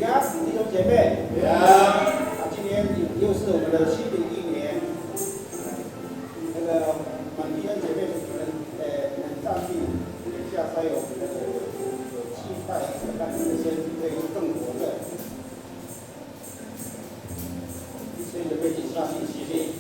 呀，弟兄姐妹，今年又是我们的新的一年，那个弟兄姐妹能上去等一下才有期待，让你的身体可以更活着。所以就可以请上去谢谢。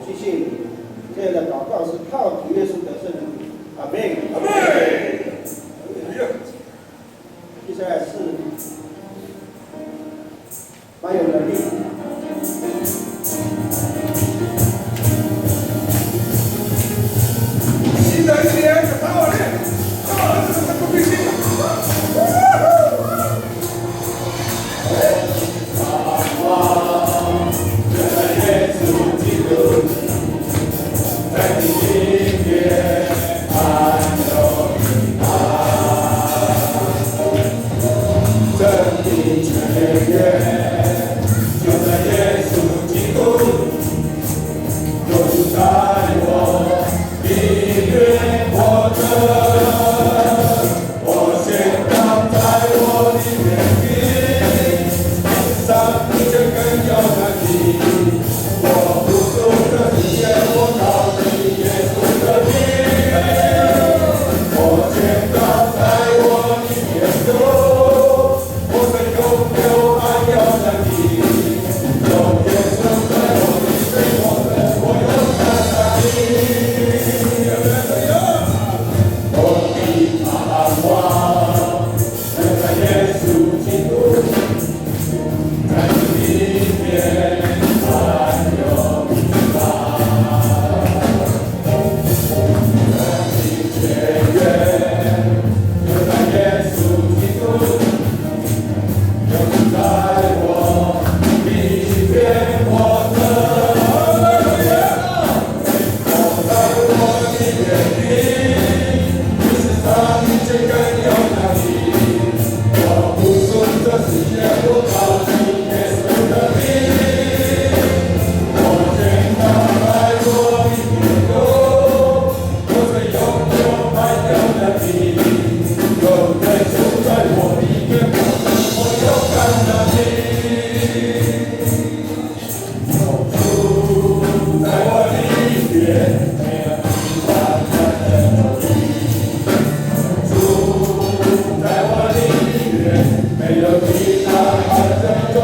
谢谢你，这个的祷告是靠主耶稣得胜的名。阿门。阿门。接下来是蛮有能力。新的一年，打我嘞！这个不必信了。耶稣基督，在你里面安有平安，真理全源就在耶稣基督，就在我里面活着。我宣告在我里面的上帝就更有能力。我不住这世界，我靠着耶稣的名。我宣告在我里面有，我是永有还有能力。有耶稣在我里面，我有能力。我的盼望就在耶稣基督，在你里面安有平安，真理全源就在耶稣基督，就在我里面活着。我在我里面的上帝就更有能力。我不属这世界，我靠着耶稣的名。我宣告在我里面有，我最拥有还有能力。有耶稣在我里面，我有感能力。有主在我里面，没有其他的能力。主在我里面，没有其他的能力。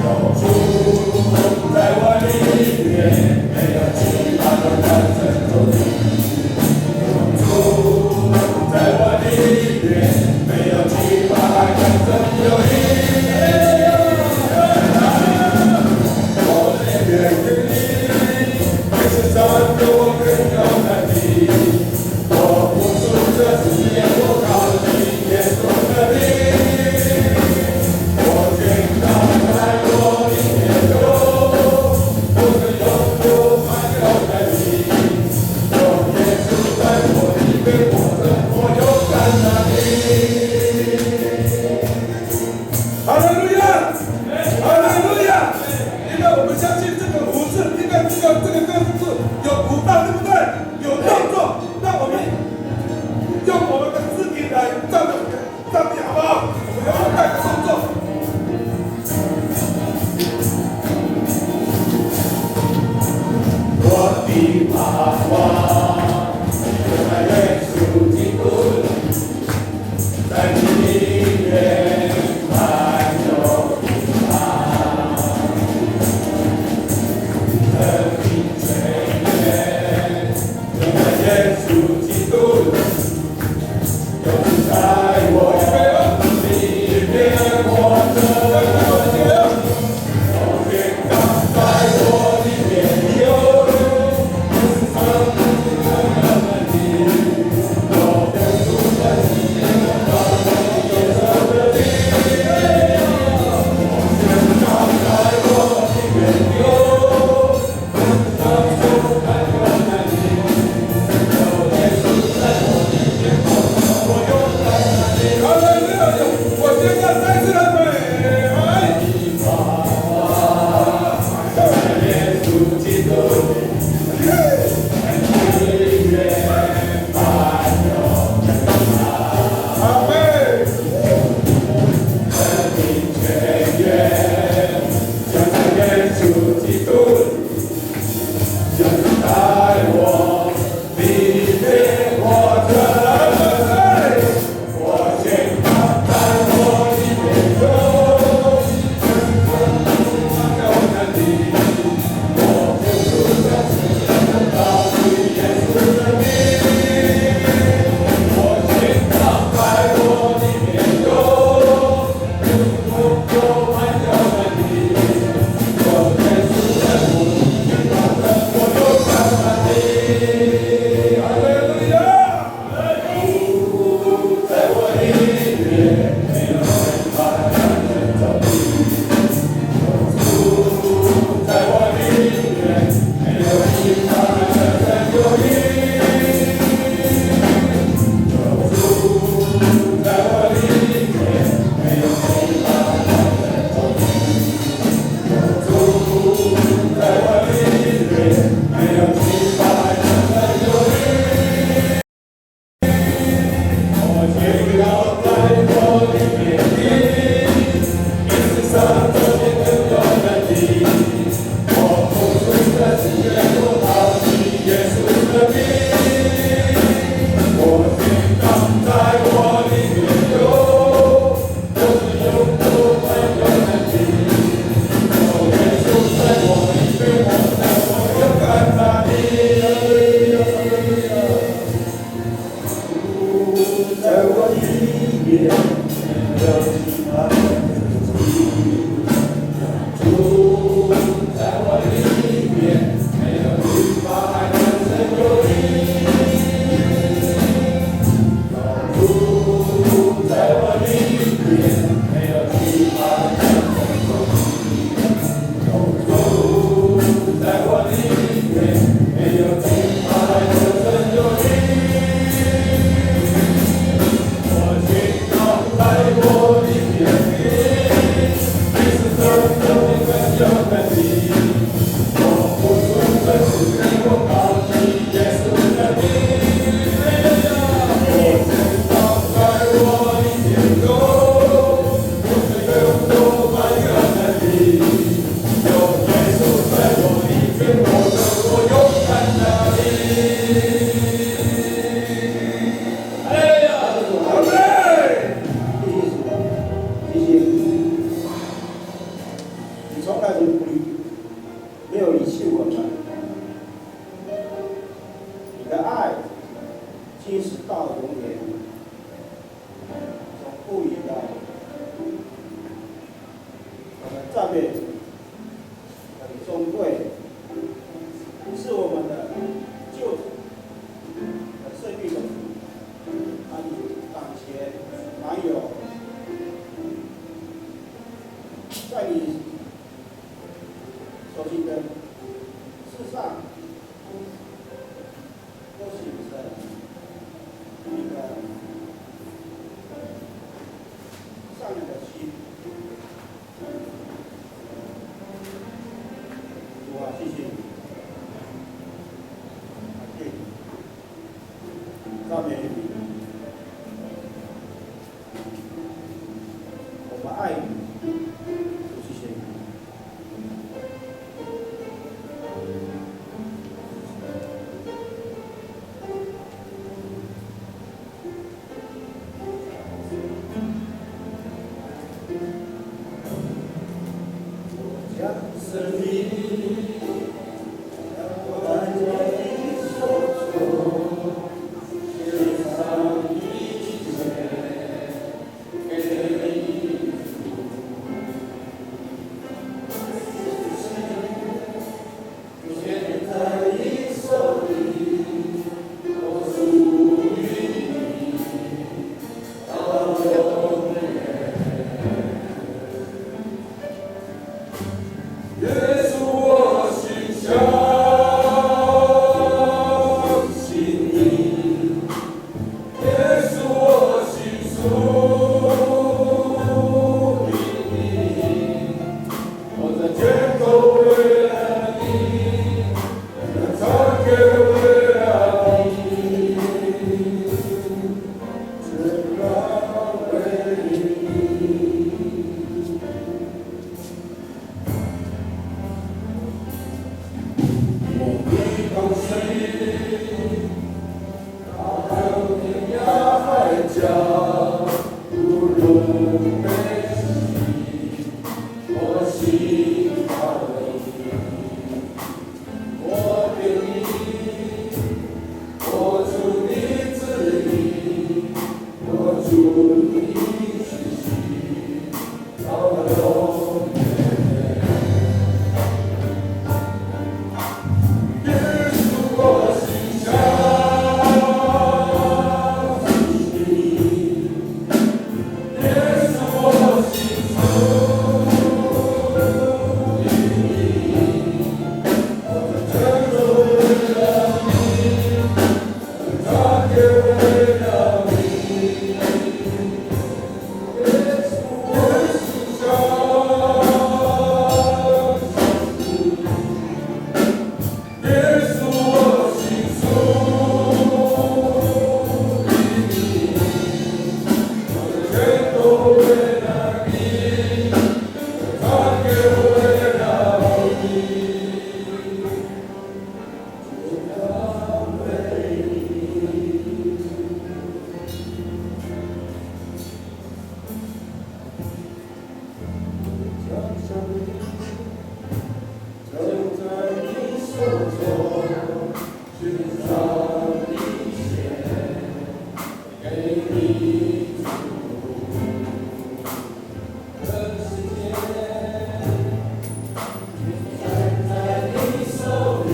有主在我里面，没有其他的能力。有主在我里面，没有其他的能力。我里面有你，你是上帝，我更有能力。我不属这世界，我靠着耶稣的名。我宣告在我里面有，我是拥有还有能力。有耶稣在我里面活着，我有感能力。哈利路亚，哈利路亚！因为我们相信这个胡子，因为这个歌是有舞蹈，对不对？有动作，那我们用我们的肢体来赞美上帝，好不好？我们要带着动作。我的盼望就在耶稣基督，在你里面安有平安，真理全源就在耶稣基督，就在我里面活着。我宣告在我里面有，上帝就更有能力。我耶稣在里面，靠着耶稣的名。我宣告在我里面有，上帝就更有能力。有耶稣在我里面，我有能力。哈利路亚！我宣告再次的美。耶稣基督，里面安有平安。阿门。真理全源就在耶稣基督，就在我里面活着。我宣告在我里面有，有能力。我离弃我们，你的爱今时到永远，从不移的。我们赞美主，很尊贵，是我们的救主和生命的主。他与当前满有，在你所行的世上，都是有着一个善良的心。主啊，谢谢你，感谢你，赞美你。我们爱你，谢谢你。我将生命交在你手中，献上一切给你。现在你手里，我属于你，到永远。耶稣，我心相信你；耶稣，我心属于你。我在天空为了你，唱歌为了你，只要为你。我的同心，到天涯海角，无论悲喜，我心靠你。我给你，我主你旨意，我主你气息，到永远。耶稣，我心相信你；耶稣，我心属于你。我的真主为了你，他也为了你。耶稣，我心相信你。耶稣，我心属于你，我的全都为了你，他也为了你，只要为你。将生命交在你手中，献上一切给你主。这世界在你手里，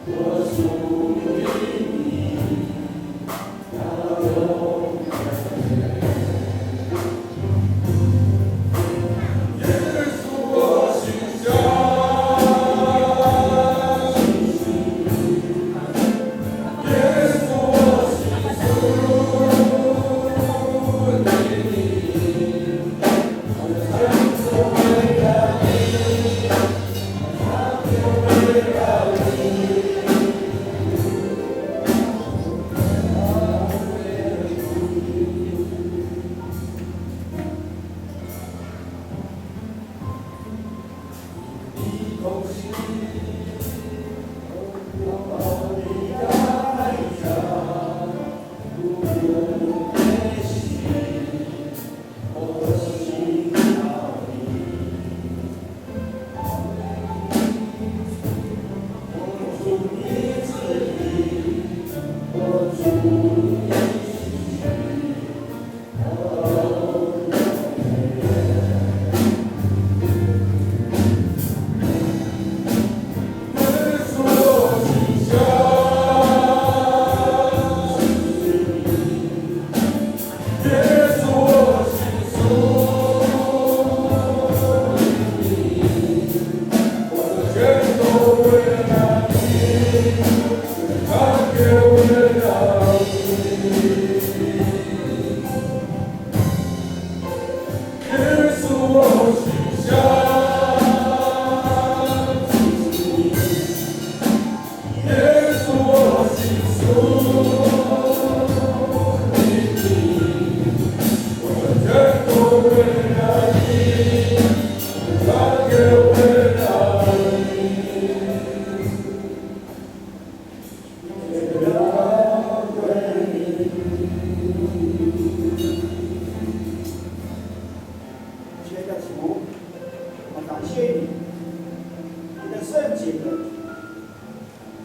我属于你，到永远。耶稣，我心相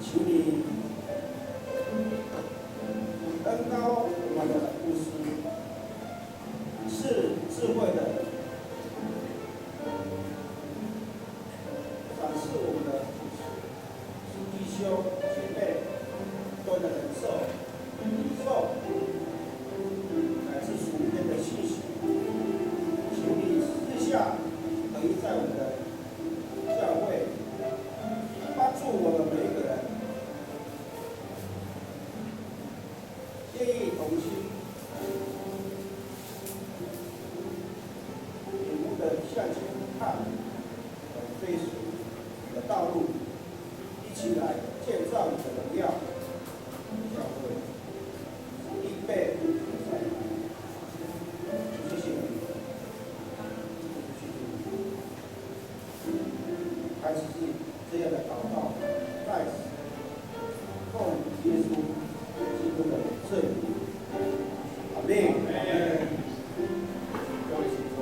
求你恩高我们的牧师，是智慧的，展示我们的弟兄姐妹都能忍受、领受乃至属天的信息。求你私下合一在我们的教会，帮助我们每一个人愿意同心，领悟的向前看，追随你的道路，一起来建造你的荣耀教会，预备再来。谢谢你，开始是这样的祷告，在奉耶稣基督的圣名，阿门。各位请坐。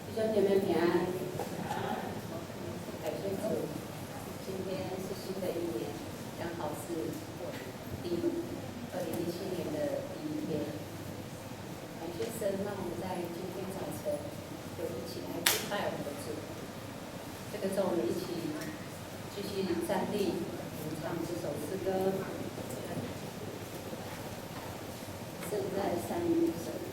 弟兄姐妹平安，感谢主，今天是新的一年，刚好是2017年的第一天。感谢神，让我们在今天早晨就一起来敬拜我们的主。这个时候，我们一起继续站立，我们唱这首诗歌。圣在山与神。